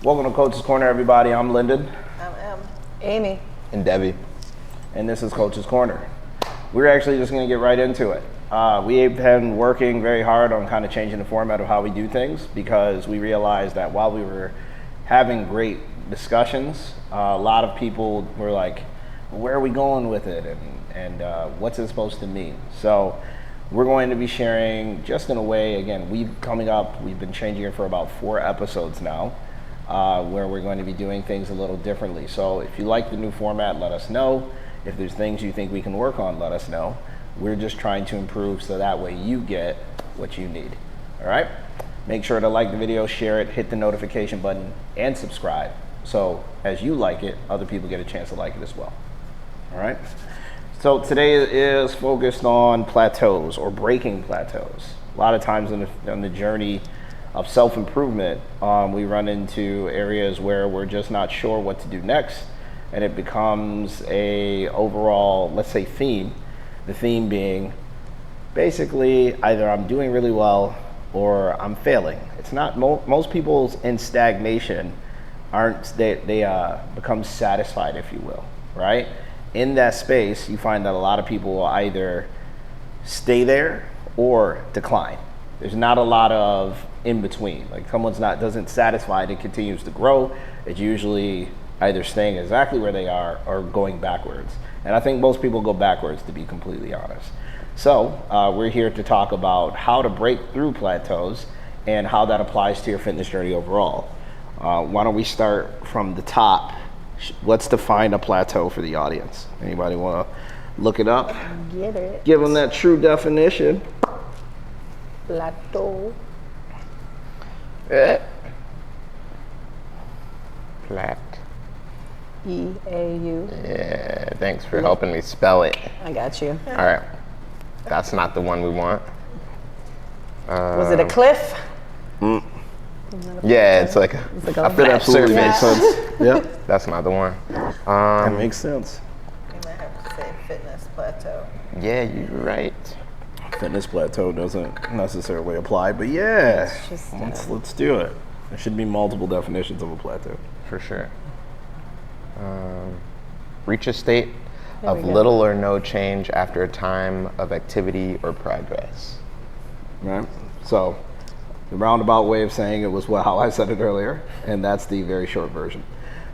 Welcome to Coach's Corner, everybody. I'm Lyndon. I'm Amy. And Debbie. And this is Coach's Corner. We're actually just going to get right into it. We've been working very hard on kind of changing the format of how we do things because we realized that while we were having great discussions, a lot of people were like, where are we going with it and what's it supposed to mean? So we're going to be sharing just in a way, again, we've been changing it for about 4 episodes now, where we're going to be doing things a little differently. So if you like the new format, let us know. If there's things you think we can work on, let us know. We're just trying to improve so that way you get what you need. All right? Make sure to like the video, share it, hit the notification button, and subscribe. So as you like it, other people get a chance to like it as well. All right? So today is focused on plateaus or breaking plateaus. A lot of times on the journey of self-improvement, we run into areas where we're just not sure what to do next, and it becomes a overall, let's say, theme. The theme being basically either I'm doing really well or I'm failing. It's not most people's in stagnation they become satisfied, if you will, right? In that space, you find that a lot of people will either stay there or decline. There's not a lot of in between. Like someone's doesn't satisfied and continues to grow. It's usually either staying exactly where they are or going backwards. And I think most people go backwards, to be completely honest. So we're here to talk about how to break through plateaus and how that applies to your fitness journey overall. Why don't we start from the top? Let's define a plateau for the audience. Anybody want to look it up? Get it. Give them that true definition. Plateau. Plat. E-A-U. Yeah, thanks for helping me spell it. I got you. All right. That's not the one we want. Was it a cliff? Yeah, it's like a flat surface. Yep. That's not the one. That makes sense. You might have to say fitness plateau. Yeah, you're right. Fitness plateau doesn't necessarily apply, but yeah, It's just, let's do it. There should be multiple definitions of a plateau. For sure. Reach a state There we of go. little or no change after a time of activity or progress. Right? So the roundabout way of saying it was how I said it earlier, and that's the very short version.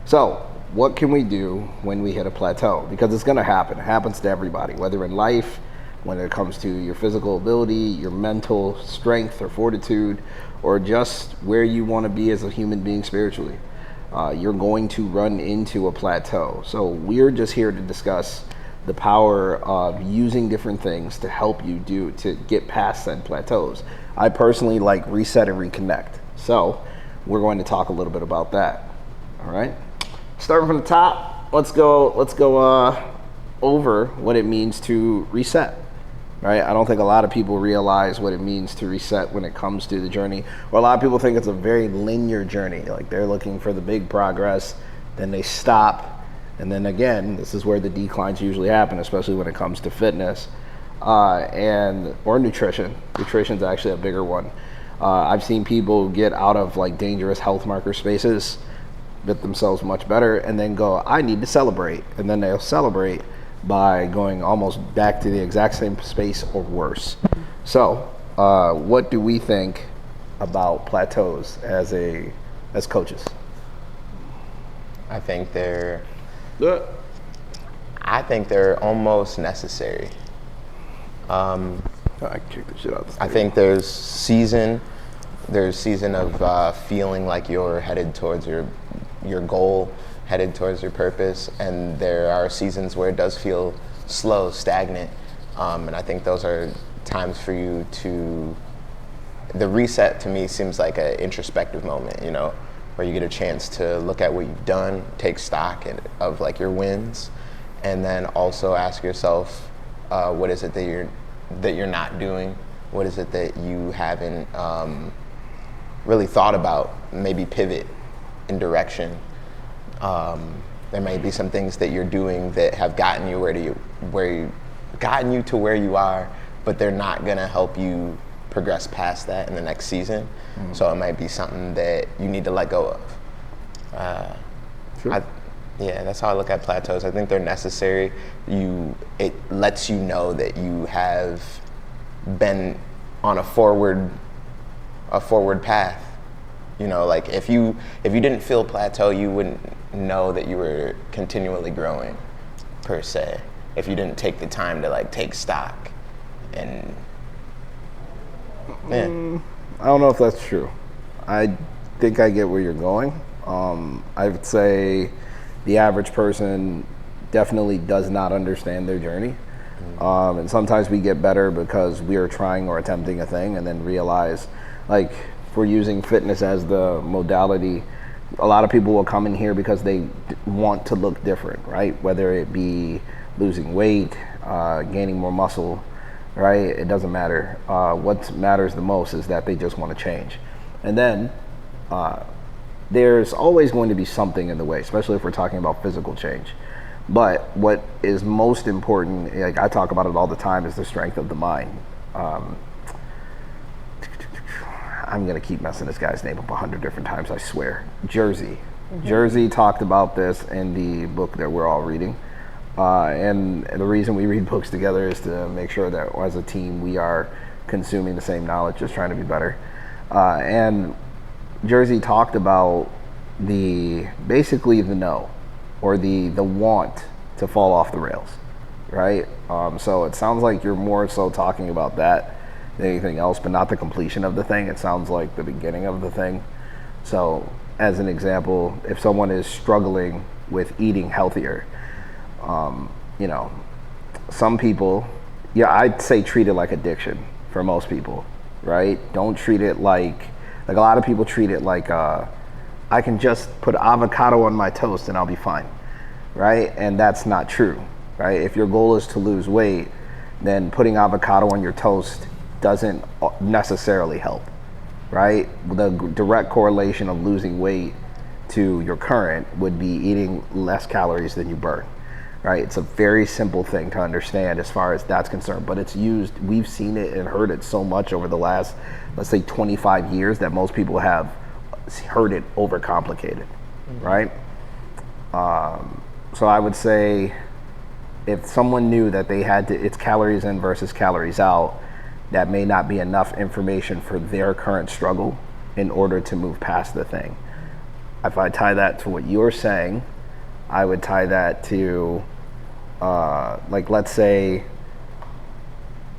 So what can we do when we hit a plateau? Because it's going to happen. It happens to everybody, whether in life, when it comes to your physical ability, your mental strength or fortitude, or just where you want to be as a human being spiritually. You're going to run into a plateau. So we're just here to discuss the power of using different things to help you to get past said plateaus. I personally like reset and reconnect. So we're going to talk a little bit about that. All right. Starting from the top, let's go over what it means to reset. Right? I don't think a lot of people realize what it means to reset when it comes to the journey. Or a lot of people think it's a very linear journey. Like they're looking for the big progress, then they stop, and then again, this is where the declines usually happen, especially when it comes to fitness or nutrition. Nutrition's actually a bigger one. I've seen people get out of like dangerous health marker spaces, get themselves much better, and then go, I need to celebrate. And then they'll celebrate by going almost back to the exact same space or worse. So what do we think about plateaus as coaches? I think they're almost necessary. I kick the shit out of the I think there's season of feeling like you're headed towards your goal, headed towards your purpose, and there are seasons where it does feel slow, stagnant, and I think those are times for you the reset to me seems like an introspective moment, where you get a chance to look at what you've done, take stock of like your wins, and then also ask yourself, what is it that you're not doing? What is it that you haven't really thought about? Maybe pivot in direction. There may be some things that you're doing that have gotten you to where you are, but they're not gonna help you progress past that in the next season. Mm-hmm. So it might be something that you need to let go of. Sure. Yeah, that's how I look at plateaus. I think they're necessary. It lets you know that you have been on a forward path. You know, like if you didn't feel plateau, you wouldn't know that you were continually growing, per se. If you didn't take the time to like take stock, and yeah. I don't know if that's true. I think I get where you're going. I would say the average person definitely does not understand their journey. And sometimes we get better because we are trying or attempting a thing and then realize, like, if we're using fitness as the modality, a lot of people will come in here because they want to look different, right? Whether it be losing weight, gaining more muscle, right? It doesn't matter. What matters the most is that they just want to change. And then there's always going to be something in the way, especially if we're talking about physical change. But what is most important, like I talk about it all the time, is the strength of the mind. I'm going to keep messing this guy's name up 100 different times, I swear. Jersey. Jersey talked about this in the book that we're all reading. And the reason we read books together is to make sure that as a team we are consuming the same knowledge, just trying to be better. And Jersey talked about basically the no, or the want to fall off the rails, right? So it sounds like you're more so talking about that than anything else, but not the completion of the thing. It sounds like the beginning of the thing. So as an example, if someone is struggling with eating healthier, you know, some people, I'd say treat it like addiction for most people, right? Don't treat it like a lot of people treat it like, I can just put avocado on my toast and I'll be fine, right? And that's not true, right? If your goal is to lose weight, then putting avocado on your toast doesn't necessarily help, right? The direct correlation of losing weight to your current would be eating less calories than you burn, right? It's a very simple thing to understand as far as that's concerned, but it's used, we've seen it and heard it so much over the last, let's say 25 years, that most people have heard it overcomplicated, right? So I would say if someone knew that they had to, it's calories in versus calories out, that may not be enough information for their current struggle in order to move past the thing. If I tie that to what you're saying, I would tie that to, like, let's say,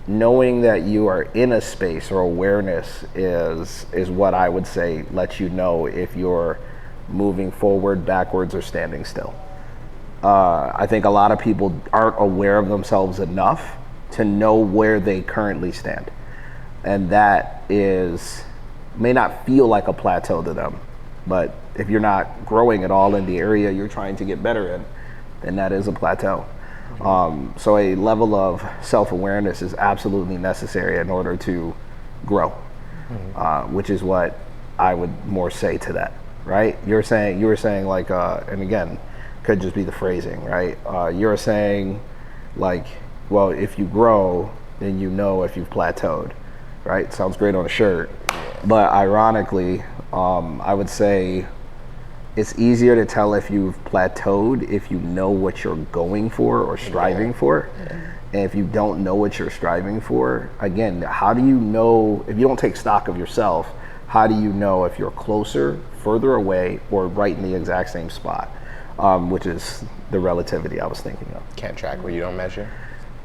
knowing that you are in a space, or awareness is what I would say lets you know if you're moving forward, backwards, or standing still. I think a lot of people aren't aware of themselves enough to know where they currently stand. And that may not feel like a plateau to them, but if you're not growing at all in the area you're trying to get better in, then that is a plateau. So a level of self-awareness is absolutely necessary in order to grow, which is what I would more say to that, right? You were saying like, and again, could just be the phrasing, right? You're saying like, well, if you grow, then you know if you've plateaued, right? Sounds great on a shirt, but ironically, I would say it's easier to tell if you've plateaued if you know what you're going for or striving for. And if you don't know what you're striving for, again, how do you know, if you don't take stock of yourself, how do you know if you're closer, further away, or right in the exact same spot? Which is the relativity I was thinking of. Can't track what you don't measure.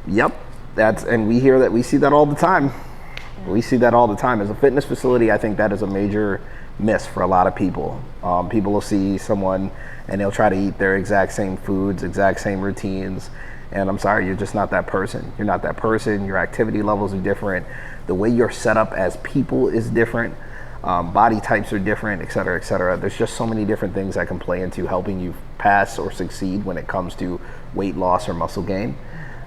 Yep, and we see that all the time. We see that all the time. As a fitness facility, I think that is a major miss for a lot of people. People will see someone and they'll try to eat their exact same foods, exact same routines. And I'm sorry, you're just not that person. You're not that person. Your activity levels are different. The way you're set up as people is different. Body types are different, et cetera, et cetera. There's just so many different things that can play into helping you pass or succeed when it comes to weight loss or muscle gain.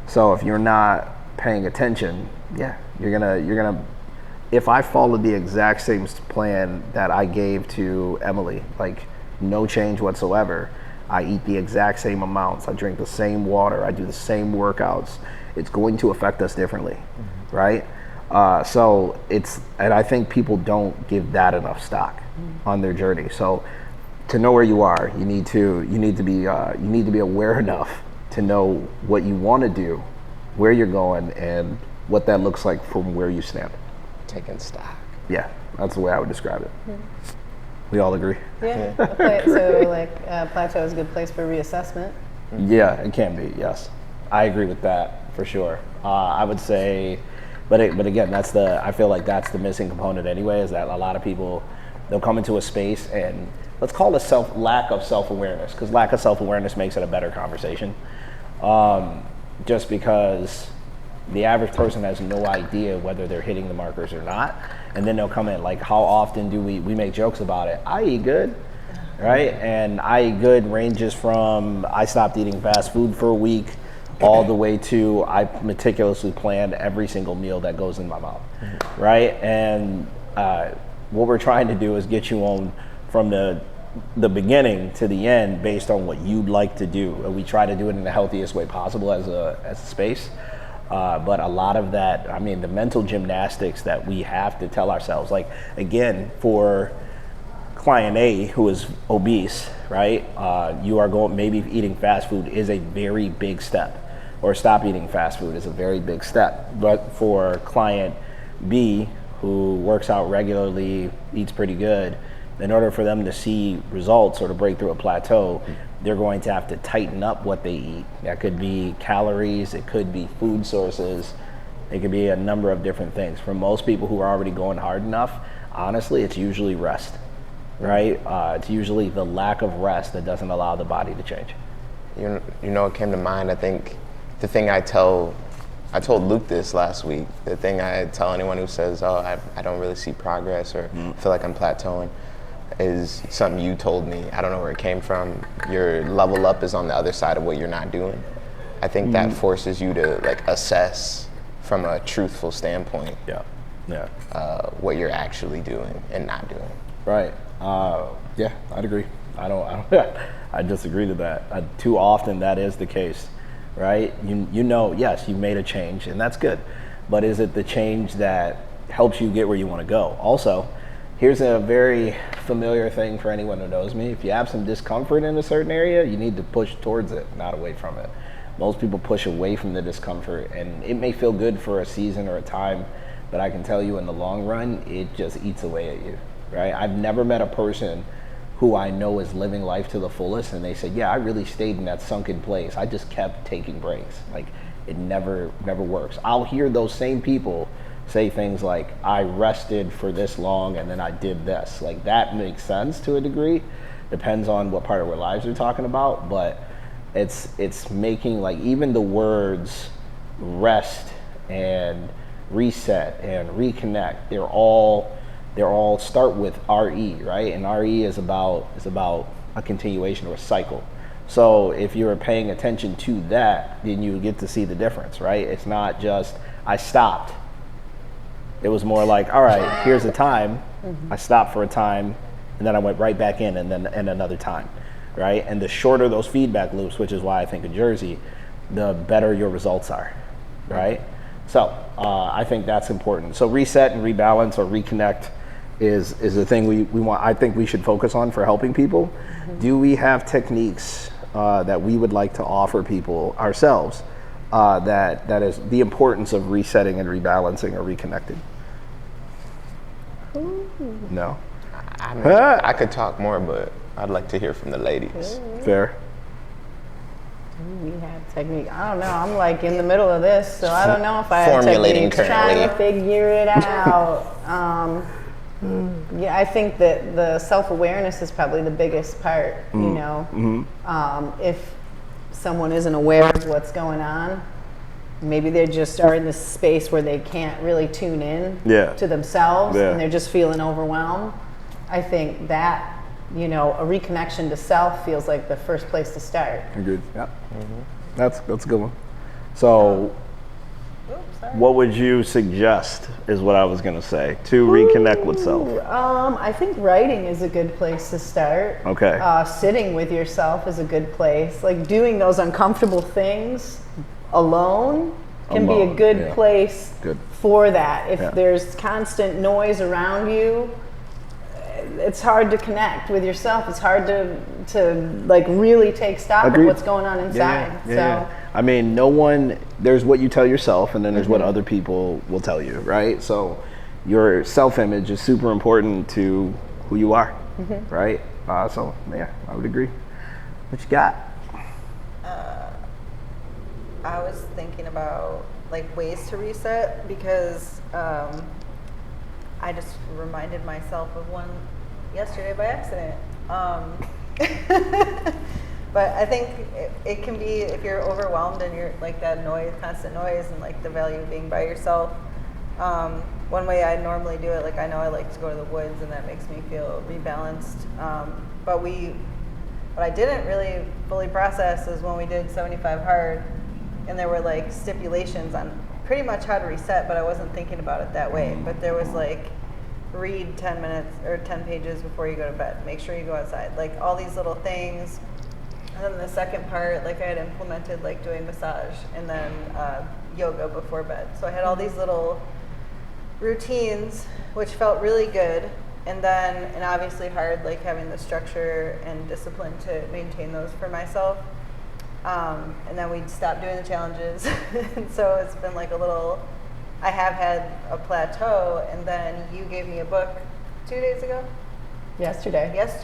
So if you're not paying attention, you're gonna. If I followed the exact same plan that I gave to Emily, like no change whatsoever, I eat the exact same amounts, I drink the same water, I do the same workouts, it's going to affect us differently, right? And I think people don't give that enough stock on their journey. So to know where you are, you need to be aware enough to know what you want to do, where you're going, and what that looks like from where you stand. Taking stock. Yeah, that's the way I would describe it. We all agree? Yeah. Okay, so like Plateau is a good place for reassessment. Yeah, it can be. Yes, I agree with that for sure. I would say, but again, I feel like that's the missing component anyway. Is that a lot of people, they'll come into a space and let's call it lack of self-awareness, because lack of self-awareness makes it a better conversation. Just because the average person has no idea whether they're hitting the markers or not, and then they'll come in like, how often do we make jokes about it? I eat good, right? And I eat good ranges from I stopped eating fast food for a week all the way to I meticulously planned every single meal that goes in my mouth, right? And what we're trying to do is get you on from the beginning to the end based on what you'd like to do. And we try to do it in the healthiest way possible as a space. But a lot of that, I mean, the mental gymnastics that we have to tell ourselves, like, again, for client A who is obese, right? You are maybe eating fast food is a very big step, or stop eating fast food is a very big step. But for client B who works out regularly, eats pretty good, in order for them to see results or to break through a plateau, they're going to have to tighten up what they eat. That could be calories, it could be food sources, it could be a number of different things. For most people who are already going hard enough, honestly, it's usually rest, right? It's usually the lack of rest that doesn't allow the body to change. You know, it came to mind, I think, the thing I told Luke this last week, the thing I tell anyone who says, oh, I don't really see progress or feel like I'm plateauing, is something you told me. I don't know where it came from. Your level up is on the other side of what you're not doing. I think that forces you to like assess from a truthful standpoint. What you're actually doing and not doing. Right. Yeah, I'd agree. I don't. I disagree to that. Too often that is the case, right? You know, yes, you made a change and that's good, but is it the change that helps you get where you want to go? Also, here's a very familiar thing for anyone who knows me. If you have some discomfort in a certain area, you need to push towards it, not away from it. Most people push away from the discomfort, and it may feel good for a season or a time, but I can tell you in the long run, it just eats away at you, right? I've never met a person who I know is living life to the fullest, and they said, yeah, I really stayed in that sunken place. I just kept taking breaks. Like, it never works. I'll hear those same people say things like, I rested for this long and then I did this. Like, that makes sense to a degree. Depends on what part of our lives we're talking about, but it's making, like, even the words rest and reset and reconnect, they're all start with RE, right? And RE is about a continuation or a cycle. So if you're paying attention to that, then you get to see the difference, right? It's not just I stopped. It was more like, all right, here's a time. I stopped for a time, and then I went right back in, and then another time, right? And the shorter those feedback loops, which is why I think of Jersey, the better your results are, right? So I think that's important. So reset and rebalance or reconnect is the thing we want. I think we should focus on for helping people. Do we have techniques that we would like to offer people ourselves that is the importance of resetting and rebalancing or reconnecting? No. I could talk more, but I'd like to hear from the ladies. Fair. We have technique. I don't know. I'm like in the middle of this, so I don't know if I have Formulating techniques. Trying to figure it out. Yeah, I think that the self-awareness is probably the biggest part. You know, if someone isn't aware of what's going on, maybe they just are in this space where they can't really tune in to themselves, and they're just feeling overwhelmed. I think that, you know, a reconnection to self feels like the first place to start. Agreed. Yeah. That's a good one. So, what would you suggest is what I was going to say to reconnect with self? I think writing is a good place to start. Okay. Sitting with yourself is a good place. Like doing those uncomfortable things alone can be a good place for that. If there's constant noise around you, it's hard to connect with yourself. It's hard to like really take stock Agreed. of what's going on inside. Yeah. I mean, there's what you tell yourself, and then there's what other people will tell you, right? So your self-image is super important to who you are, right? So yeah, I would agree. What you got? I was thinking about like ways to reset because I just reminded myself of one yesterday by accident. But I think it can be, if you're overwhelmed and you're like that noise, constant noise, and like the value of being by yourself. One way I normally do it, like I know I like to go to the woods and that makes me feel rebalanced. But what I didn't really fully process is when we did 75 hard, and there were like stipulations on pretty much how to reset, but I wasn't thinking about it that way. But there was like, read 10 minutes or 10 pages before you go to bed. Make sure you go outside. Like all these little things. And then the second part, like I had implemented like doing massage and then yoga before bed. So I had all these little routines, which felt really good. And obviously hard, like having the structure and discipline to maintain those for myself. And then we'd stop doing the challenges. And so it's been like I have had a plateau, and then you gave me a book 2 days ago? Yesterday. That was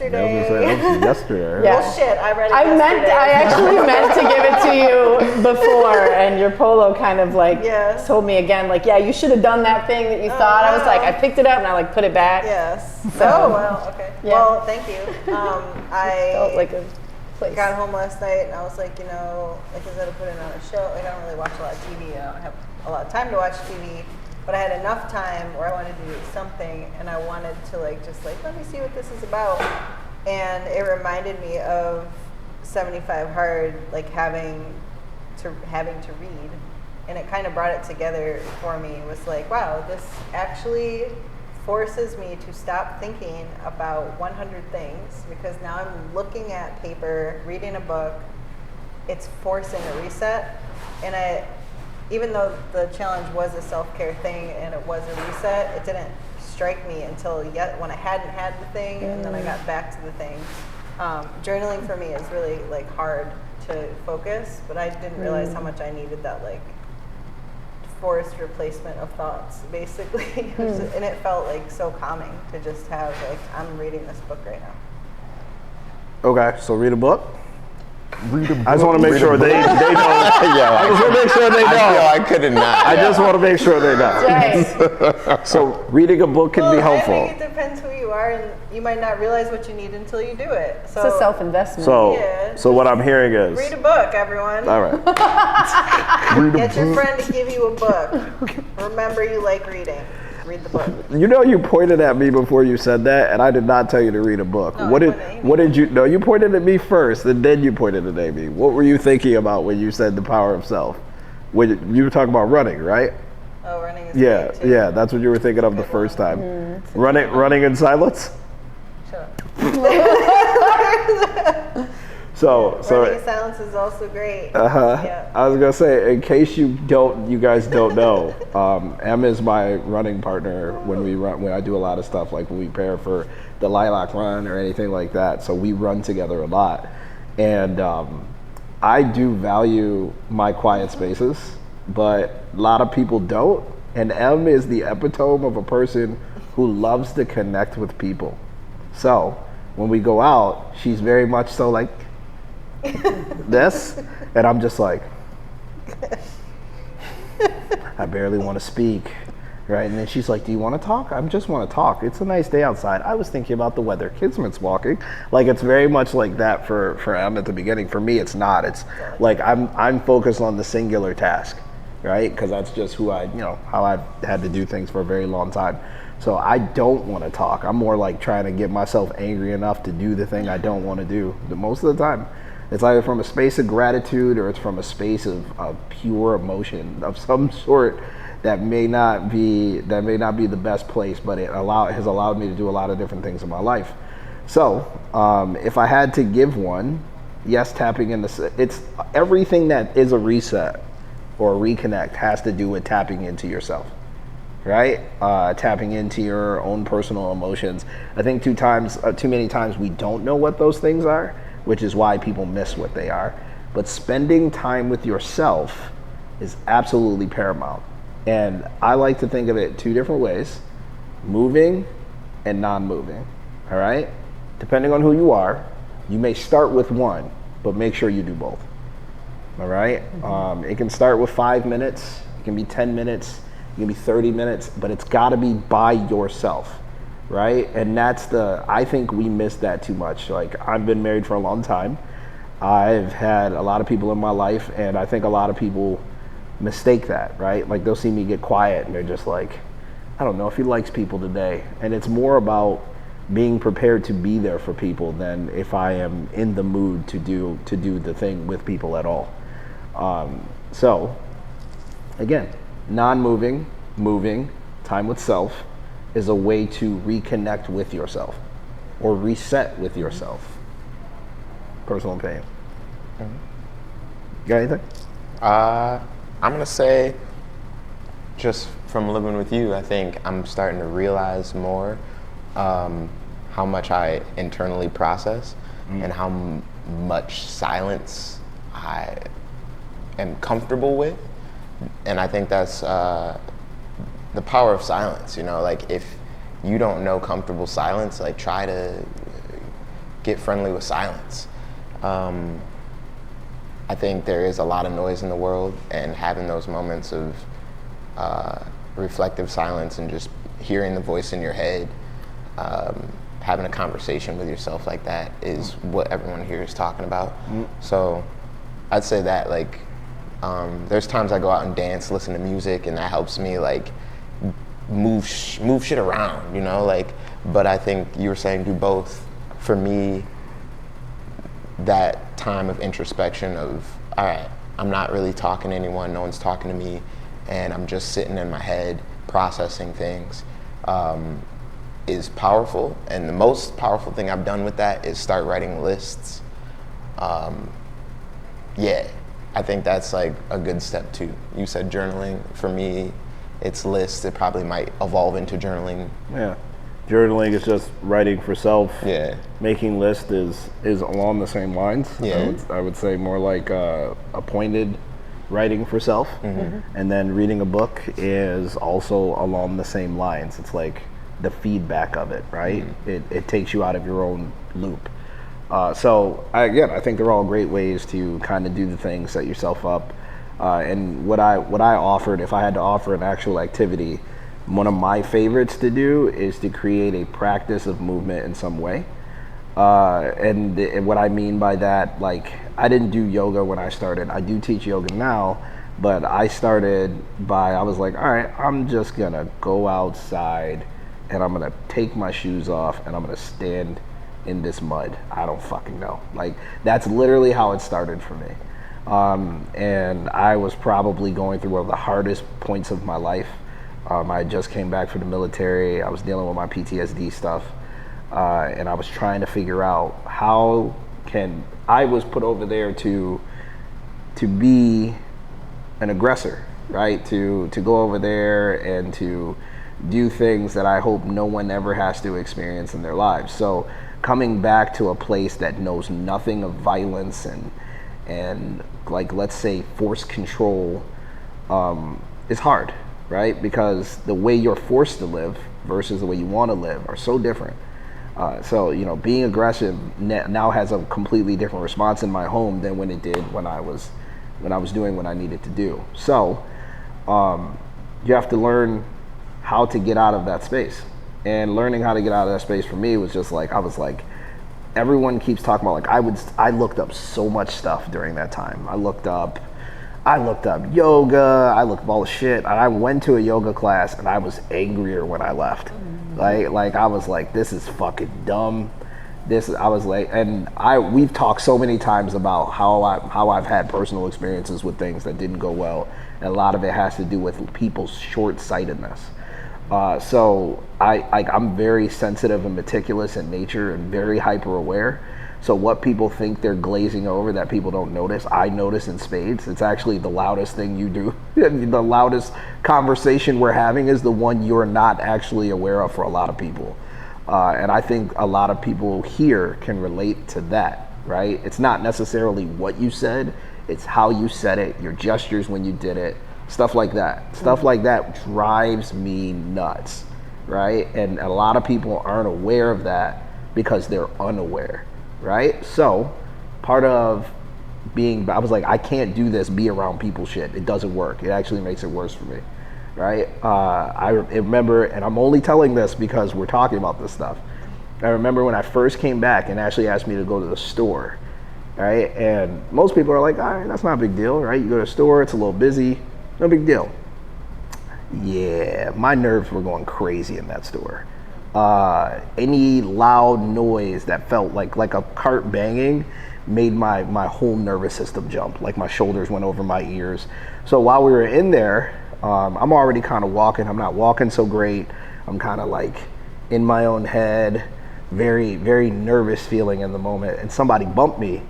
yesterday. Yeah. Well, shit, I read it yesterday. I actually meant to give it to you before, and your polo kind of like told me again, like, yeah, you should have done that thing that you thought. I was like, I picked it up and I like put it back. Yes. So, oh, well, okay. Yeah. Well, thank you. I felt like a place. got home last night and I was like, like instead of putting on a show, like I don't really watch a lot of TV. I don't have a lot of time to watch TV. But I had enough time where I wanted to do something, and I wanted to let me see what this is about. And it reminded me of 75 hard, like having to read, and it kind of brought it together for me. It was like, wow, this actually forces me to stop thinking about 100 things, because now I'm looking at paper, reading a book. It's forcing a reset, and even though the challenge was a self-care thing and it was a reset, it didn't strike me until when I hadn't had the thing, and then I got back to the thing. Journaling for me is really like hard to focus, but I didn't realize how much I needed that like forced replacement of thoughts, basically. And it felt like so calming to just have like, I'm reading this book right now. Okay, so read a book. I just want to make sure they know. I just want to make sure they know. I couldn't not. I just want to make sure they know. So reading a book can be helpful. I think it depends who you are, and you might not realize what you need until you do it. So It's a self-investment. So what I'm hearing is read a book, everyone. all right. Get your friend to give you a book. Remember, you like reading. Read the book. You pointed at me before you said that, and I did not tell you to read a book. No, what did you? No, you pointed at me first, and then you pointed at Amy. What were you thinking about when you said the power of self? When you were talking about running, right? Oh, running is Yeah, great too. yeah. That's what you were thinking of the first time. Running in silence. Shut up. So Running in silence is also great. Yeah. I was gonna say, in case you guys don't know, Em is my running partner when we run. When I do a lot of stuff, like when we prepare for the Lilac Run or anything like that. So we run together a lot, and I do value my quiet spaces, but a lot of people don't. And Em is the epitome of a person who loves to connect with people. So when we go out, she's very much so like this, and I'm just like, I barely want to speak, right? And then she's like, do you want to talk? I just want to talk. It's a nice day outside. I was thinking about the weather. Kismet's walking. Like, it's very much like that for Em at the beginning. For me, it's not. It's like I'm focused on the singular task, right? Because that's just who how I've had to do things for a very long time. So I don't want to talk. I'm more like trying to get myself angry enough to do the thing I don't want to do most of the time. It's either from a space of gratitude or it's from a space of pure emotion of some sort that may not be the best place, but it has allowed me to do a lot of different things in my life. So if I had to give one, yes, tapping into it's everything that is a reset or a reconnect has to do with tapping into yourself. right? Tapping into your own personal emotions. I think too many times we don't know what those things are, which is why people miss what they are. But spending time with yourself is absolutely paramount. And I like to think of it two different ways: moving and non-moving, all right? Depending on who you are, you may start with one, but make sure you do both, all right? It can start with 5 minutes, it can be 10 minutes, it can be 30 minutes, but it's gotta be by yourself, right? And I think we miss that too much. Like, I've been married for a long time. I've had a lot of people in my life, and I think a lot of people mistake that, right? Like, they'll see me get quiet and they're just like, I don't know if he likes people today. And it's more about being prepared to be there for people than if I am in the mood to do the thing with people at all. So again, non-moving, moving, time with self is a way to reconnect with yourself or reset with yourself. Personal opinion. You got anything? I'm gonna say, just from living with you, I think I'm starting to realize more how much I internally process and how much silence I am comfortable with. And I think that's the power of silence, you know, like if you don't know comfortable silence, like try to get friendly with silence. I think there is a lot of noise in the world, and having those moments of reflective silence and just hearing the voice in your head, having a conversation with yourself like that is what everyone here is talking about. So I'd say that, like, there's times I go out and dance, listen to music, and that helps me like move shit around, you know, like, but I think you were saying do both. For me, that time of introspection of, all right, I'm not really talking to anyone, no one's talking to me, and I'm just sitting in my head processing things, is powerful. And the most powerful thing I've done with that is start writing lists. Yeah, I think that's like a good step too. You said journaling. For me, it's lists. It probably might evolve into journaling. Yeah. Journaling is just writing for self. Yeah. Making lists is along the same lines. Yeah. I would say more like appointed writing for self. And then reading a book is also along the same lines. It's like the feedback of it, right? It takes you out of your own loop. So I think they're all great ways to kind of do the things, set yourself up. And what I offered, if I had to offer an actual activity, one of my favorites to do is to create a practice of movement in some way. And what I mean by that, like, I didn't do yoga when I started. I do teach yoga now, but I was like, all right, I'm just gonna go outside and I'm gonna take my shoes off and I'm gonna stand in this mud. I don't fucking know. Like, that's literally how it started for me. And I was probably going through one of the hardest points of my life. I just came back from the military. I was dealing with my PTSD stuff. And I was trying to figure out I was put over there to be an aggressor, right? To go over there and to do things that I hope no one ever has to experience in their lives. So coming back to a place that knows nothing of violence and like, let's say, force control, is hard, right? Because the way you're forced to live versus the way you want to live are so different. So, you know, being aggressive now has a completely different response in my home than when it did when I was doing what I needed to do. So, you have to learn how to get out of that space. And learning how to get out of that space for me was just like, I was like, everyone keeps talking about, like, I looked up so much stuff during that time. I looked up yoga, I looked up all the shit. And I went to a yoga class and I was angrier when I left. Like I was like, this is fucking dumb. We've talked so many times about how I've had personal experiences with things that didn't go well. And a lot of it has to do with people's short-sightedness. So I'm very sensitive and meticulous in nature and very hyper aware. So what people think they're glazing over that people don't notice, I notice in spades. It's actually the loudest thing you do. The loudest conversation we're having is the one you're not actually aware of for a lot of people. And I think a lot of people here can relate to that, right? It's not necessarily what you said, it's how you said it, your gestures when you did it, stuff like that. Stuff like that drives me nuts, right? And a lot of people aren't aware of that because they're unaware, right? So part of being, I was like, I can't do this, be around people shit. It doesn't work. It actually makes it worse for me, right? I remember, and I'm only telling this because we're talking about this stuff. I remember when I first came back and Ashley asked me to go to the store, right? And most people are like, all right, that's not a big deal, right? You go to the store, it's a little busy, no big deal. Yeah, my nerves were going crazy in that store. Any loud noise that felt like a cart banging made my whole nervous system jump. Like my shoulders went over my ears. So while we were in there, I'm already kind of walking. I'm not walking so great. I'm kind of like in my own head, very, very nervous feeling in the moment. And somebody bumped me,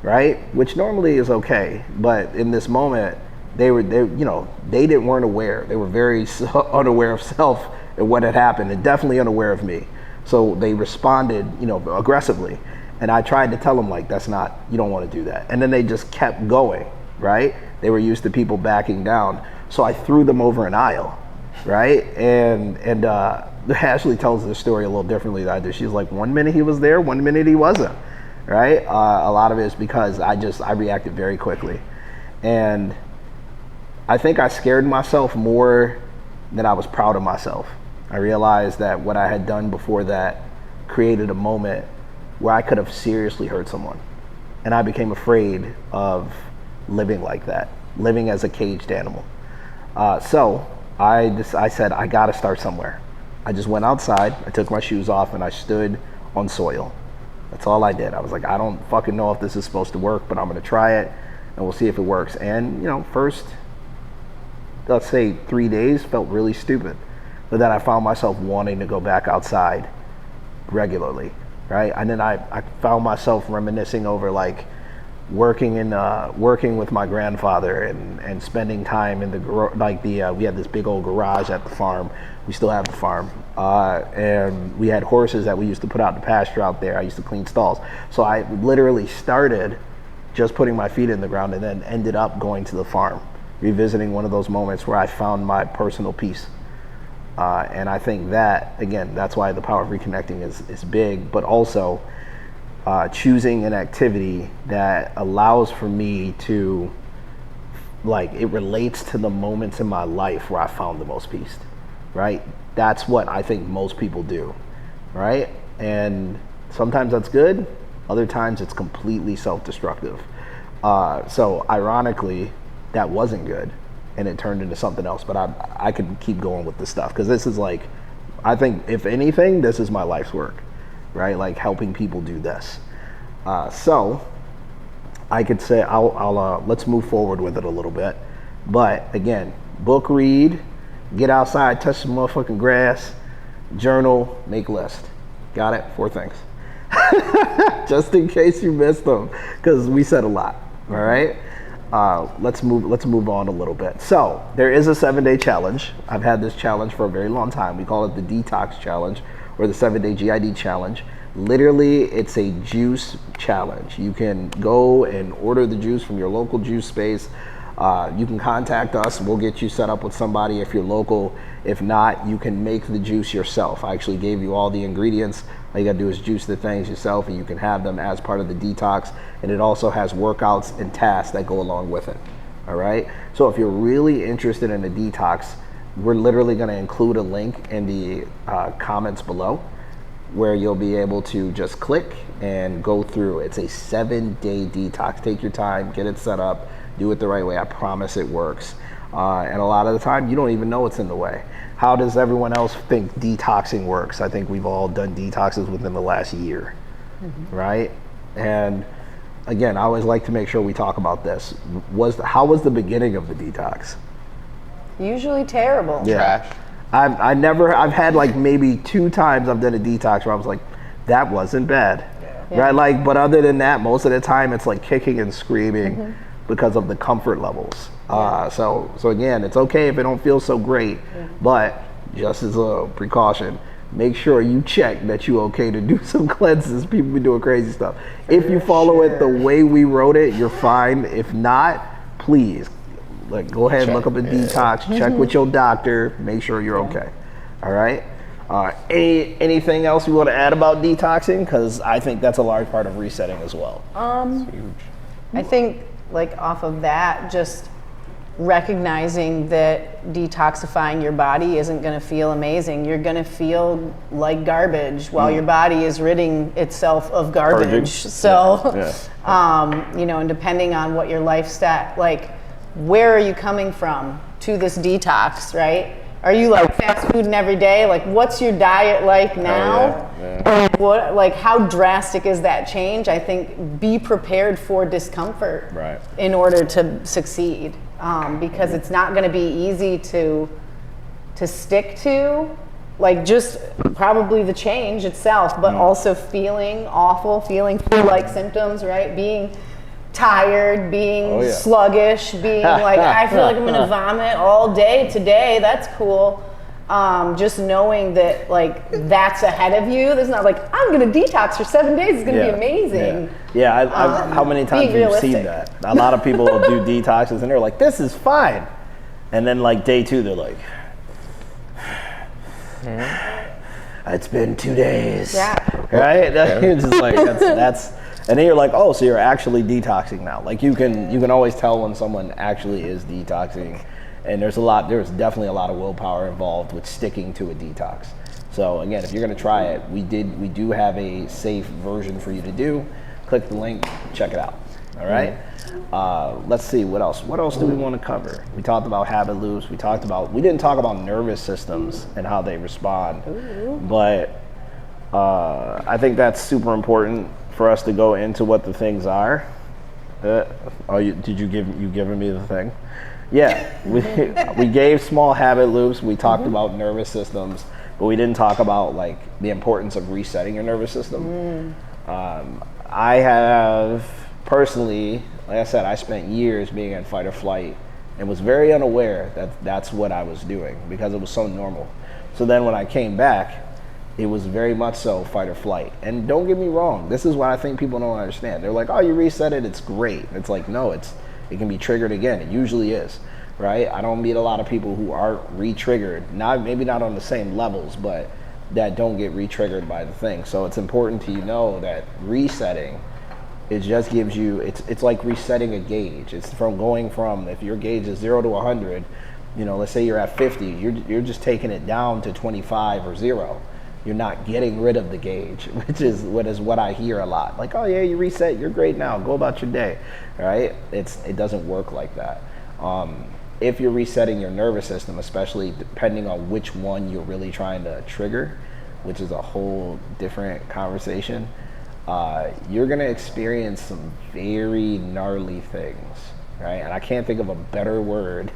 right? Which normally is okay. But in this moment, they weren't aware. They were very unaware of self and what had happened, and definitely unaware of me. So they responded, aggressively. And I tried to tell them, like, you don't want to do that. And then they just kept going, right? They were used to people backing down. So I threw them over an aisle, right? And Ashley tells the story a little differently than I do. She's like, 1 minute he was there, 1 minute he wasn't, right? A lot of it is because I reacted very quickly. And I think I scared myself more than I was proud of myself. I realized that what I had done before that created a moment where I could have seriously hurt someone. And I became afraid of living like that, living as a caged animal. So I said, I gotta start somewhere. I just went outside, I took my shoes off, and I stood on soil. That's all I did. I was like, I don't fucking know if this is supposed to work, but I'm gonna try it, and we'll see if it works. And, first, let's say 3 days felt really stupid. But then I found myself wanting to go back outside regularly, right? And then I found myself reminiscing over like working with my grandfather and spending time in we had this big old garage at the farm. We still have the farm. And we had horses that we used to put out to pasture out there. I used to clean stalls. So I literally started just putting my feet in the ground and then ended up going to the farm, revisiting one of those moments where I found my personal peace. And I think that, again, that's why the power of reconnecting is big, but also choosing an activity that allows for me to, it relates to the moments in my life where I found the most peace, right? That's what I think most people do, right? And sometimes that's good, other times it's completely self-destructive. So ironically, that wasn't good, and it turned into something else. But I could keep going with this stuff because this is I think if anything, this is my life's work, right? Like helping people do this. So I could say I'll let's move forward with it a little bit. But again, book read, get outside, touch some motherfucking grass, journal, make list. Got it? 4 things. Just in case you missed them, because we said a lot. All right. Let's move on a little bit. So there is a 7-day challenge. I've had this challenge for a very long time. We call it the Detox Challenge or the 7-day GID Challenge. Literally, it's a juice challenge. You can go and order the juice from your local juice space. You can contact us. We'll get you set up with somebody if you're local. If not, you can make the juice yourself. I actually gave you all the ingredients. All you gotta do is juice the things yourself, and you can have them as part of the detox. And it also has workouts and tasks that go along with it. All right. So if you're really interested in a detox, we're literally gonna include a link in the comments below, where you'll be able to just click and go through. It's a 7-day detox. Take your time, get it set up, do it the right way. I promise it works. And a lot of the time, you don't even know what's in the way. How does everyone else think detoxing works? I think we've all done detoxes within the last year, right? And again, I always like to make sure we talk about this. How was the beginning of the detox? Usually terrible. Yeah. Trash. I've had like maybe 2 times I've done a detox where I was like, that wasn't bad. Yeah. right? Like, but other than that, most of the time it's like kicking and screaming because of the comfort levels. So again, it's okay if it don't feel so great, but just as a precaution, make sure you check that you okay to do some cleanses. People be doing crazy stuff. If you follow it the way we wrote it, you're fine. If not, please, like, go ahead and look up a detox, check with your doctor, make sure you're okay. All right? Anything else you want to add about detoxing? Because I think that's a large part of resetting as well. It's huge. I think, like, off of that, just recognizing that detoxifying your body isn't going to feel amazing. You're going to feel like garbage while your body is ridding itself of garbage. So, you know, and depending on what your lifestyle, like, where are you coming from to this detox, right? Are you like fast food every day? Like, what's your diet like now? And what, like, how drastic is that change? I think be prepared for discomfort in order to succeed, because it's not going to be easy to stick to. Like, just probably the change itself, but also feeling awful, feeling flu-like symptoms, right? Being tired, being sluggish, being like, I feel like I'm gonna vomit all day today. That's cool. Just knowing that, like, that's ahead of you. There's not like, I'm gonna detox for 7 days. It's gonna be amazing. How many times have you seen that? A lot of people will do detoxes and they're like, this is fine. And then like day 2, they're like, it's been 2 days. Right? It's just like, that's and then you're like, oh, so you're actually detoxing now. Like, you can always tell when someone actually is detoxing, and there's definitely a lot of willpower involved with sticking to a detox. So again, if you're gonna try it, we do have a safe version for you to do. Click the link, check it out. All right. Let's see, what else? What else do we want to cover? We talked about habit loops. We didn't talk about nervous systems and how they respond, but I think that's super important for us to go into what the things are. You giving me the thing? Yeah, we gave small habit loops. We talked about nervous systems, but we didn't talk about like the importance of resetting your nervous system. I have personally, like I said, I spent years being in fight or flight and was very unaware that that's what I was doing because it was so normal. So then when I came back, it was very much so fight or flight. And don't get me wrong, this is what I think people don't understand. They're like, oh, you reset it, it's great. It's like, no, it can be triggered again. It usually is, right? I don't meet a lot of people who aren't re-triggered, maybe not on the same levels, but that don't get re-triggered by the thing. So it's important to know that resetting, it just gives you, it's like resetting a gauge. It's going from, if your gauge is 0 to 100, let's say you're at 50, you're just taking it down to 25 or 0. You're not getting rid of the gauge, which is what I hear a lot. Like, oh yeah, you reset, you're great now, go about your day, right? It doesn't work like that. If you're resetting your nervous system, especially depending on which one you're really trying to trigger, which is a whole different conversation, you're gonna experience some very gnarly things, right? And I can't think of a better word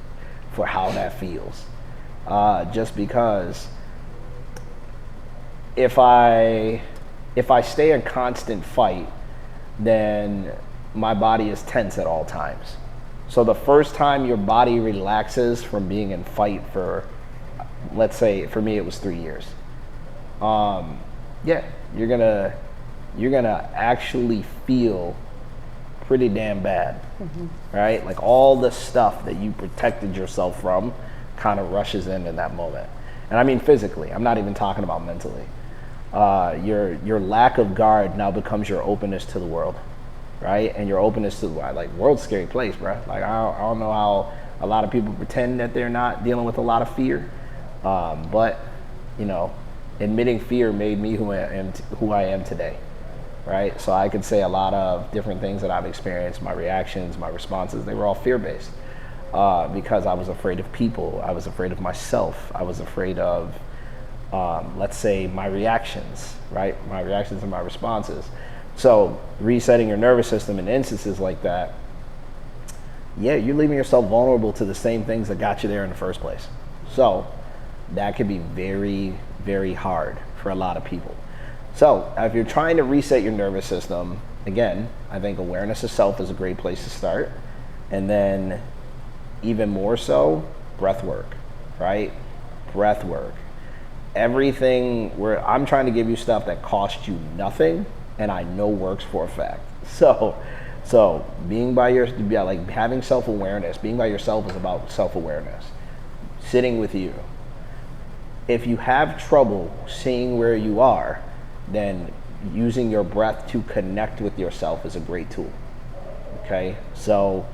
for how that feels. Just because if I stay in constant fight, then my body is tense at all times. So the first time your body relaxes from being in fight for, let's say for me it was 3 years, you're gonna actually feel pretty damn bad, right? Like all the stuff that you protected yourself from kind of rushes in that moment. And I mean physically, I'm not even talking about mentally. Your lack of guard now becomes your openness to the world, right? And your openness to the world's a scary place, bro. Like I don't know how a lot of people pretend that they're not dealing with a lot of fear, but admitting fear made me who I am today, right? So I could say a lot of different things that I've experienced, my reactions, my responses, they were all fear-based, because I was afraid of people, I was afraid of myself, I was afraid of let's say my reactions, right? My reactions and my responses. So resetting your nervous system in instances like that, you're leaving yourself vulnerable to the same things that got you there in the first place. So that could be very, very hard for a lot of people. So if you're trying to reset your nervous system, again, I think awareness of self is a great place to start. And then even more so, breath work, right? Breath work. Everything where I'm trying to give you stuff that costs you nothing and I know works for a fact. So being by like having self-awareness, being by yourself is about self-awareness. Sitting with you. If you have trouble seeing where you are, then using your breath to connect with yourself is a great tool. Okay, so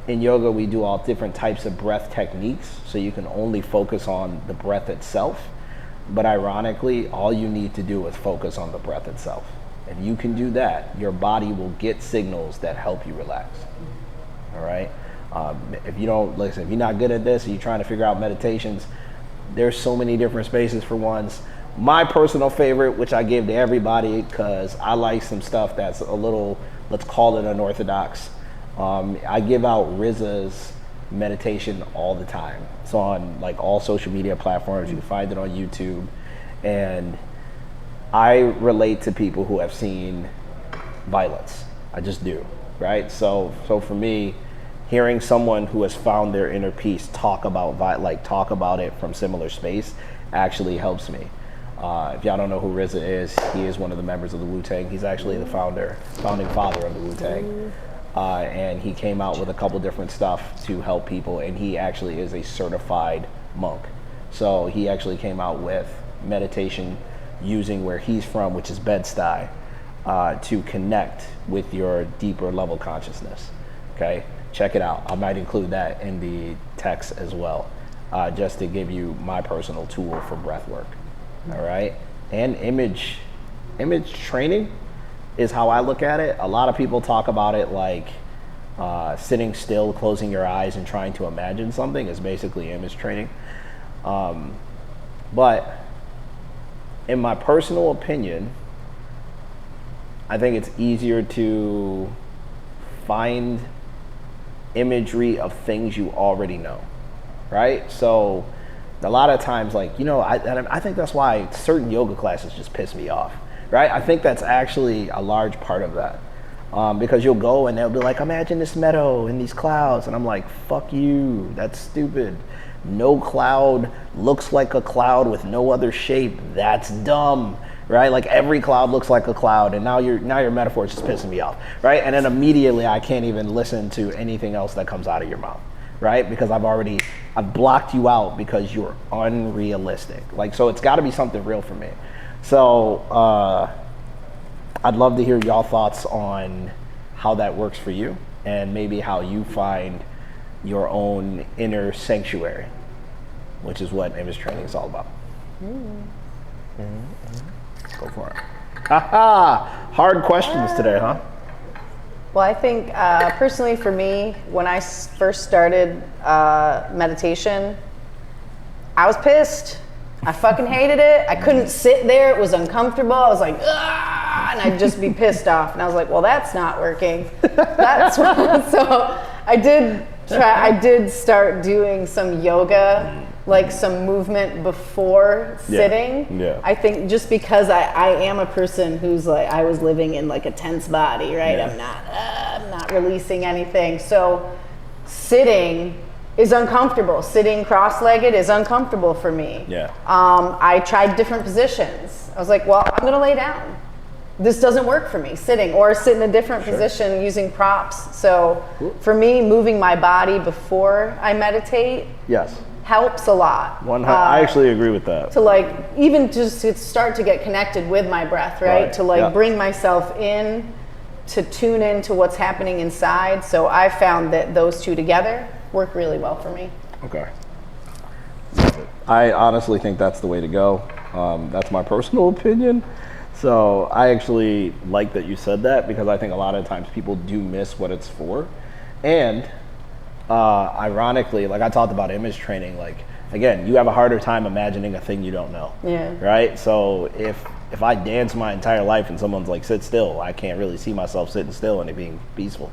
in yoga we do all different types of breath techniques, so you can only focus on the breath itself, but ironically all you need to do is focus on the breath itself. If you can do that, your body will get signals that help you relax. All right, if you don't listen, if you're not good at this and you're trying to figure out meditations, there's so many different spaces for ones. My personal favorite, which I give to everybody because I like some stuff that's a little, let's call it unorthodox. I give out Rizza's meditation all the time. It's on like all social media platforms. You can find it on YouTube. And I relate to people who have seen violence. I just do, right? So for me, hearing someone who has found their inner peace talk about it from similar space actually helps me. If y'all don't know who RZA is, he is one of the members of the Wu-Tang. He's actually the founding father of the Wu-Tang. And he came out with a couple different stuff to help people, and he actually is a certified monk. So he actually came out with meditation using where he's from, which is Bed-Stuy, to connect with your deeper level consciousness. Okay, check it out. I might include that in the text as well, just to give you my personal tool for breath work. All right, and image training is how I look at it. A lot of people talk about it like sitting still, closing your eyes, and trying to imagine something is basically image training. But in my personal opinion, I think it's easier to find imagery of things you already know, right? So a lot of times, like, you know, I think that's why certain yoga classes just piss me off, right? I think that's actually a large part of that. Because you'll go and they'll be like, imagine this meadow and these clouds. And I'm like, fuck you, that's stupid. No cloud looks like a cloud with no other shape. That's dumb, right? Like every cloud looks like a cloud, and now your metaphor is just pissing me off, right? And then immediately I can't even listen to anything else that comes out of your mouth, right? Because I've blocked you out because you're unrealistic. Like, so it's got to be something real for me. So I'd love to hear y'all thoughts on how that works for you, and maybe how you find your own inner sanctuary, which is what image training is all about. Go for it. Hard questions today, huh? Well, I think personally for me, when I first started meditation, I was pissed. I fucking hated it. I couldn't sit there. It was uncomfortable. I was like, ah, and I'd just be pissed off. And I was like, well, that's not working. So I did start doing some yoga, like some movement before sitting. Yeah. I think just because I am a person who's like, I was living in like a tense body, right? Yeah. I'm not releasing anything. So sitting is uncomfortable. Sitting cross-legged is uncomfortable for me. Yeah. I tried different positions. I was like, well, I'm gonna lay down. This doesn't work for me, sitting, or sit in a different position using props. So for me, moving my body before I meditate helps a lot. I actually agree with that. To like, even just to start to get connected with my breath, right? To like bring myself in, to tune into what's happening inside. So I found that those two together work really well for me. Okay. I honestly think that's the way to go. That's my personal opinion. So I actually like that you said that, because I think a lot of times people do miss what it's for. And ironically, like I talked about image training, like again, you have a harder time imagining a thing you don't know. Yeah. Right? So if I dance my entire life and someone's like, sit still, I can't really see myself sitting still and it being peaceful.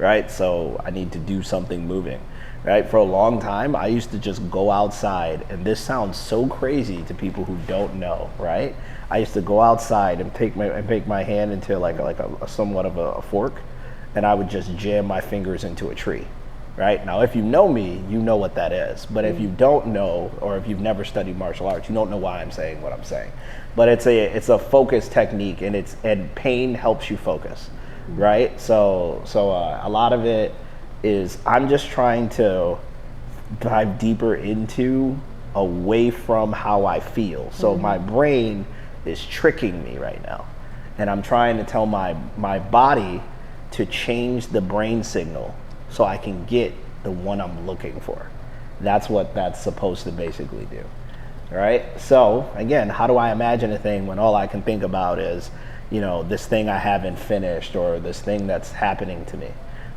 right? So I need to do something moving, right? For a long time, I used to just go outside, and this sounds so crazy to people who don't know, right? I used to go outside and make my hand into like a somewhat of a fork, and I would just jam my fingers into a tree, right? Now, if you know me, you know what that is. But if you don't know, or if you've never studied martial arts, you don't know why I'm saying what I'm saying. But it's a focus technique, and pain helps you focus, right? So a lot of it is I'm just trying to dive deeper into away from how I feel. So my brain is tricking me right now, and I'm trying to tell my body to change the brain signal so I can get the one I'm looking for. That's what that's supposed to basically do. All right. So again, how do I imagine a thing when all I can think about is, this thing I haven't finished, or this thing that's happening to me?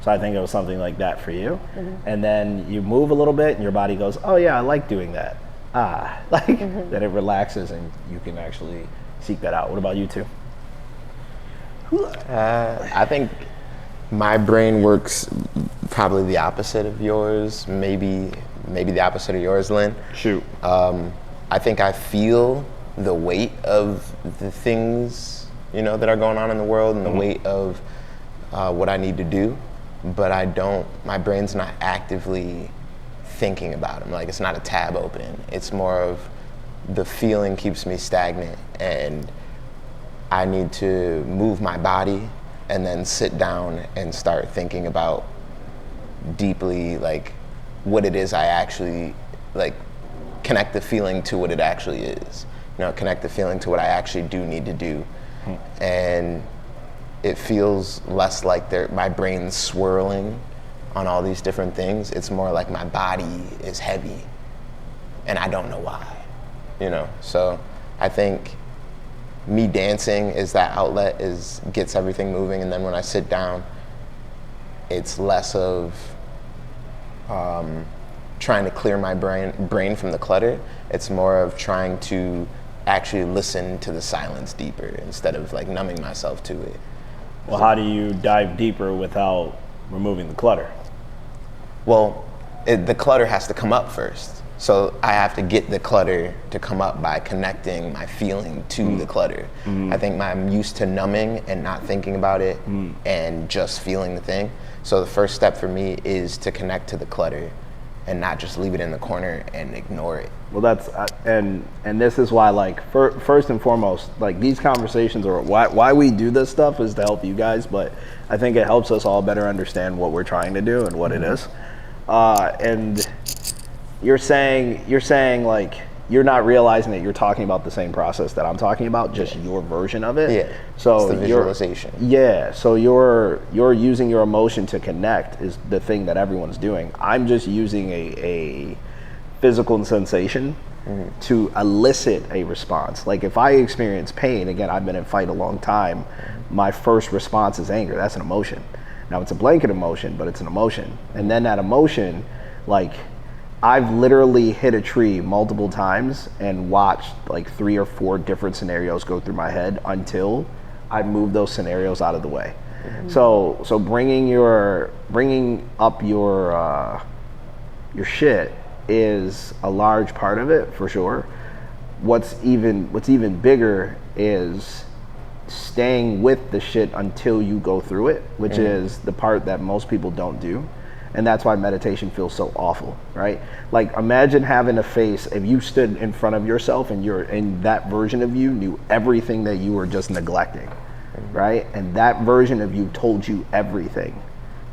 So I think it was something like that for you. And then you move a little bit and your body goes, oh yeah, I like doing that. Then it relaxes and you can actually seek that out. What about you two? I think my brain works probably the opposite of yours. Maybe the opposite of yours, Lynn. Shoot. I think I feel the weight of the things, that are going on in the world, and the weight of what I need to do, but my brain's not actively thinking about them. Like, it's not a tab open. It's more of the feeling keeps me stagnant, and I need to move my body and then sit down and start thinking about deeply, like, what it is I actually, like, connect the feeling to what it actually is. Connect the feeling to what I actually do need to do. And it feels less like my brain's swirling on all these different things. It's more like my body is heavy and I don't know why, So I think me dancing is that outlet, gets everything moving. And then when I sit down, it's less of trying to clear my brain from the clutter. It's more of trying to actually listen to the silence deeper instead of like numbing myself to it. Well, how do you dive deeper without removing the clutter? Well, the clutter has to come up first. So I have to get the clutter to come up by connecting my feeling to the clutter. I think I'm used to numbing and not thinking about it and just feeling the thing. So the first step for me is to connect to the clutter and not just leave it in the corner and ignore it. Well, that's and this is why, like, first and foremost, like, these conversations, or why we do this stuff is to help you guys, but I think it helps us all better understand what we're trying to do and what it is. And you're saying like you're not realizing that you're talking about the same process that I'm talking about, just your version of it. Yeah. So it's the visualization. So you're using your emotion to connect is the thing that everyone's doing. I'm just using a physical sensation to elicit a response. Like, if I experience pain, again, I've been in fight a long time, my first response is anger. That's an emotion. Now, it's a blanket emotion, but it's an emotion. And then that emotion, like, I've literally hit a tree multiple times and watched like 3 or 4 different scenarios go through my head until I move those scenarios out of the way. So bringing up your shit is a large part of it, for sure. What's even bigger is staying with the shit until you go through it, which is the part that most people don't do. And that's why meditation feels so awful, right? Like, imagine having to face, if you stood in front of yourself and that version of you knew everything that you were just neglecting, right? And that version of you told you everything.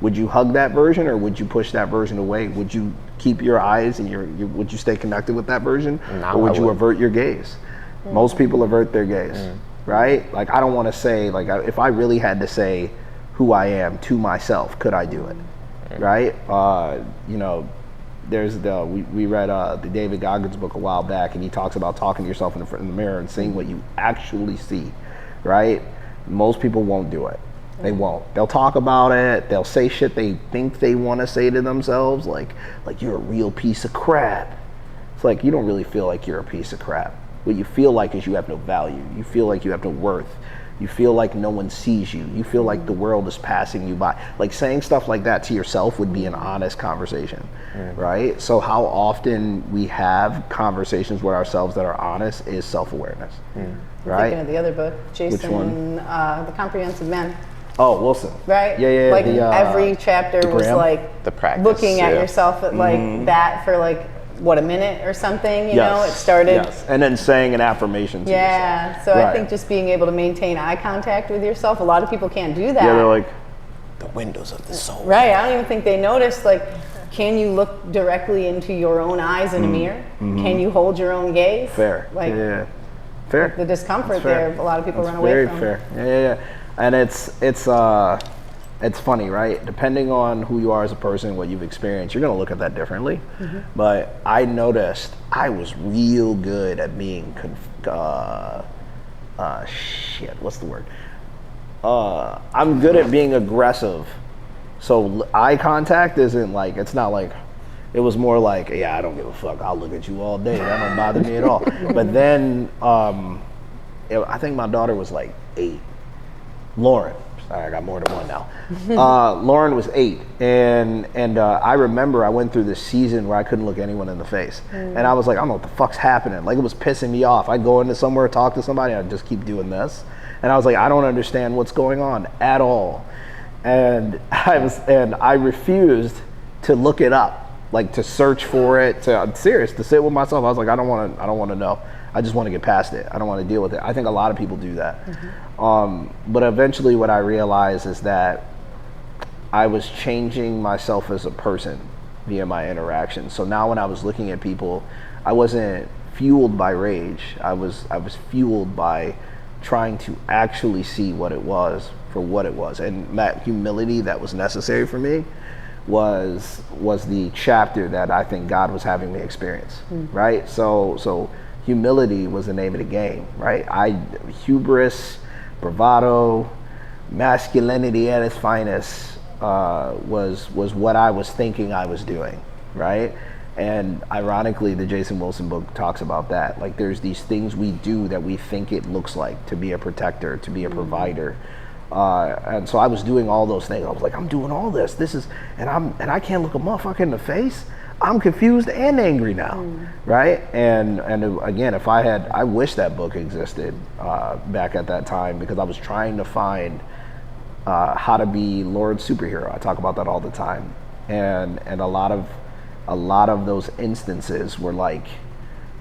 Would you hug that version, or would you push that version away? Would you keep your eyes and would you stay connected with that version? No, or would you avert your gaze? Most people avert their gaze, right? Like, I don't want to say, like, if I really had to say who I am to myself, could I do it? Right? There's we read the David Goggins book a while back, and he talks about talking to yourself in the mirror and seeing what you actually see, right? Most people won't do it. They won't. They'll talk about it. They'll say shit they think they want to say to themselves, like you're a real piece of crap. It's like, you don't really feel like you're a piece of crap. What you feel like is you have no value. You feel like you have no worth. You feel like no one sees you. You feel like the world is passing you by. Like saying stuff like that to yourself would be an honest conversation, right? So how often we have conversations with ourselves that are honest is self-awareness, I'm right? thinking of the other book, Jason, one? The Comprehensive Man. Oh, Wilson. Right? Yeah. Like the, every chapter was Graham? like The practice, looking at yeah. yourself at like that for like, what, a minute or something, you know? It started. Yes, and then saying an affirmation to Yeah, yourself. so I Right. think just being able to maintain eye contact with yourself, a lot of people can't do that. Yeah, they're like, The windows of the soul. Right, I don't even think they notice, like, can you look directly into your own eyes in a mirror? Can you hold your own gaze? fair. Like, yeah. Fair. the discomfort That's fair. there, a lot of people That's run away very from. fair. Yeah. And it's funny, right? Depending on who you are as a person, what you've experienced, you're gonna look at that differently. But I noticed I was real good at being, what's the word? I'm good at being aggressive. So eye contact isn't like, it's not like, it was more like, yeah, I don't give a fuck. I'll look at you all day. That don't bother me at all. But then, I think my daughter was like 8. Lauren. Sorry, I got more than one now. Lauren was 8, and I remember I went through this season where I couldn't look anyone in the face, and I was like, I don't know what the fuck's happening. Like, it was pissing me off. I'd go into somewhere, talk to somebody, and I'd just keep doing this, and I was like, I don't understand what's going on at all, and I refused to look it up, like to search for it. I'm serious, to sit with myself. I was like, I don't want to know. I just want to get past it. I don't want to deal with it. I think a lot of people do that. But eventually what I realized is that I was changing myself as a person via my interactions. So now when I was looking at people, I wasn't fueled by rage. I was fueled by trying to actually see what it was for what it was. And that humility that was necessary for me was the chapter that I think God was having me experience, right? So humility was the name of the game, right? Hubris, bravado, masculinity at its finest was what I was thinking I was doing, right? And ironically, the Jason Wilson book talks about that. Like, there's these things we do that we think it looks like to be a protector, to be a provider. And so I was doing all those things. I was like, I'm doing all this. And I can't look a motherfucker in the face. I'm confused and angry now, right? And again, I wish that book existed back at that time, because I was trying to find how to be Lord Superhero. I talk about that all the time, and a lot of those instances were like,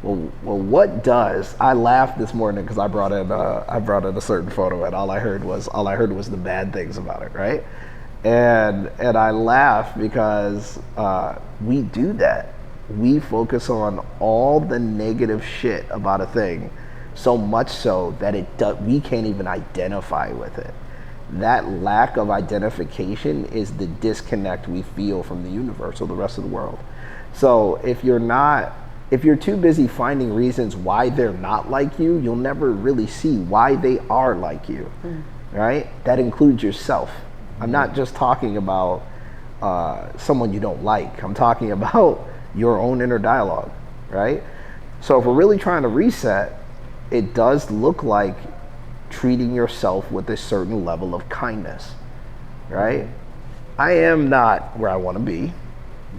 well, what does? I laughed this morning because I brought in a certain photo, and all I heard was the bad things about it, right? And I laugh because we do that. We focus on all the negative shit about a thing, so much so that we can't even identify with it. That lack of identification is the disconnect we feel from the universe or the rest of the world. So if you're too busy finding reasons why they're not like you, you'll never really see why they are like you, right? That includes yourself. I'm not just talking about someone you don't like. I'm talking about your own inner dialogue, right? So if we're really trying to reset, it does look like treating yourself with a certain level of kindness, right? I am not where I want to be,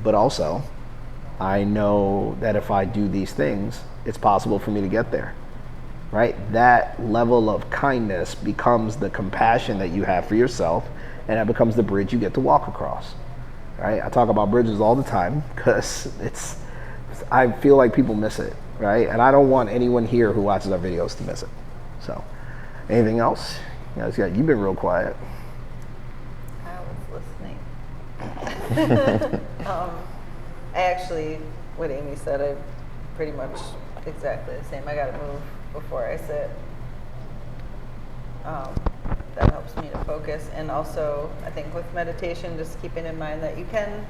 but also I know that if I do these things, it's possible for me to get there, right? That level of kindness becomes the compassion that you have for yourself, and that becomes the bridge you get to walk across, right? I talk about bridges all the time because I feel like people miss it, right? And I don't want anyone here who watches our videos to miss it. So, anything else? You've been real quiet. I was listening. I actually, what Amy said, I pretty much exactly the same. I gotta move before I sit. That helps me to focus. And also, I think with meditation, just keeping in mind that you can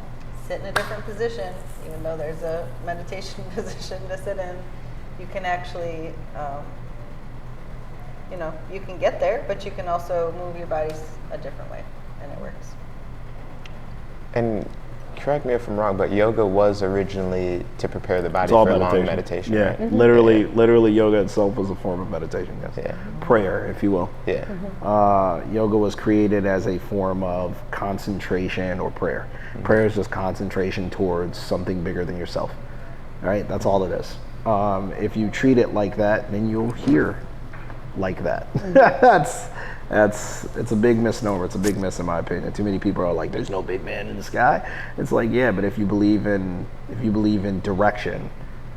sit in a different position, even though there's a meditation position to sit in. You can actually, you can get there, but you can also move your bodies a different way, and it works. And correct me if I'm wrong, but yoga was originally to prepare the body It's all for meditation. long meditation. Yeah, Right? literally, yoga itself was a form of meditation. Yes. Yeah. Prayer, if you will. Yeah. Yoga was created as a form of concentration or prayer. Prayer is just concentration towards something bigger than yourself. Right? That's all it is. If you treat it like that, then you'll hear like that. It's a big misnomer. It's a big miss in my opinion. Too many people are like, "There's no big man in the sky." It's like, yeah, but if you believe in direction,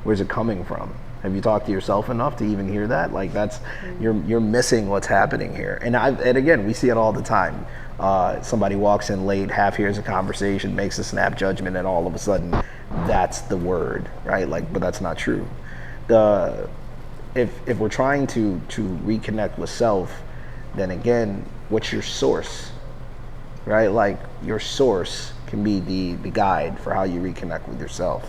where's it coming from? Have you talked to yourself enough to even hear that? Like you're missing what's happening here. And again, we see it all the time. Somebody walks in late, half hears a conversation, makes a snap judgment, and all of a sudden, that's the word, right? Like, but that's not true. If we're trying to reconnect with self, then again, what's your source, right? Like your source can be the guide for how you reconnect with yourself.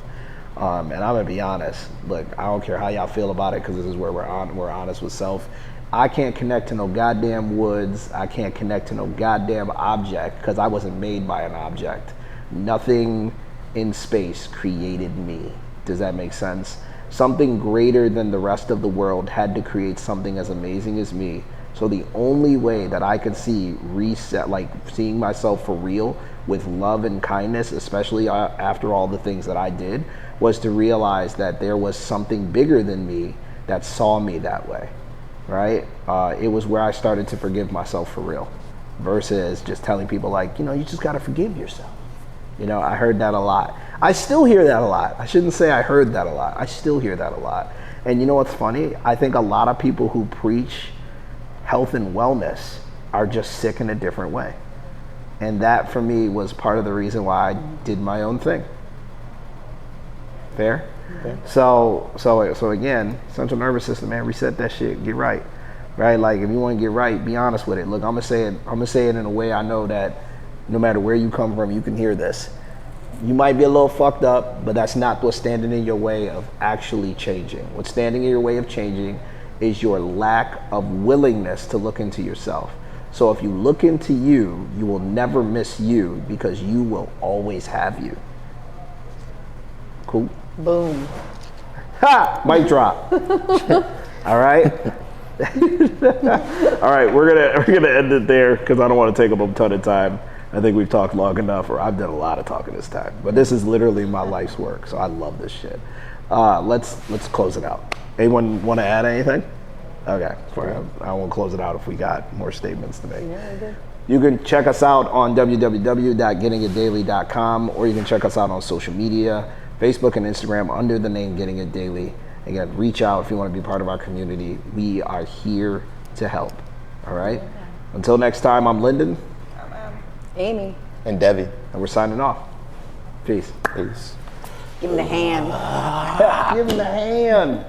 And I'm gonna be honest. Look, I don't care how y'all feel about it, because this is where we're honest with self. I can't connect to no goddamn woods. I can't connect to no goddamn object, because I wasn't made by an object. Nothing in space created me. Does that make sense? Something greater than the rest of the world had to create something as amazing as me. So the only way that I could seeing myself for real with love and kindness, especially after all the things that I did, was to realize that there was something bigger than me that saw me that way, right? It was where I started to forgive myself for real, versus just telling people like, you just got to forgive yourself. I heard that a lot. I still hear that a lot. I shouldn't say I heard that a lot. I still hear that a lot. And you know what's funny? I think a lot of people who preach health and wellness are just sick in a different way. And that for me was part of the reason why I did my own thing. Fair? Okay. So again, central nervous system, man, reset that shit, get right. Right? Like if you want to get right, be honest with it. Look, I'm gonna say it in a way I know that no matter where you come from, you can hear this. You might be a little fucked up, but that's not what's standing in your way of actually changing. What's standing in your way of changing is your lack of willingness to look into yourself. So if you look into you, you will never miss you, because you will always have you. Cool? Boom. Ha! Mic drop. All right? All right, we're gonna end it there, because I don't want to take up a ton of time. I think we've talked long enough, or I've done a lot of talking this time. But this is literally my life's work, so I love this shit. Let's close it out. Anyone want to add anything? Okay, I won't close it out if we got more statements to make. Yeah, good. You can check us out on www.gettingitdaily.com, or you can check us out on social media, Facebook and Instagram under the name Getting It Daily. Again, reach out if you want to be part of our community. We are here to help. All right? Okay. Until next time, I'm Lyndon. Amy. And Debbie. And we're signing off. Peace. Peace. Give him the hand. Give him the hand.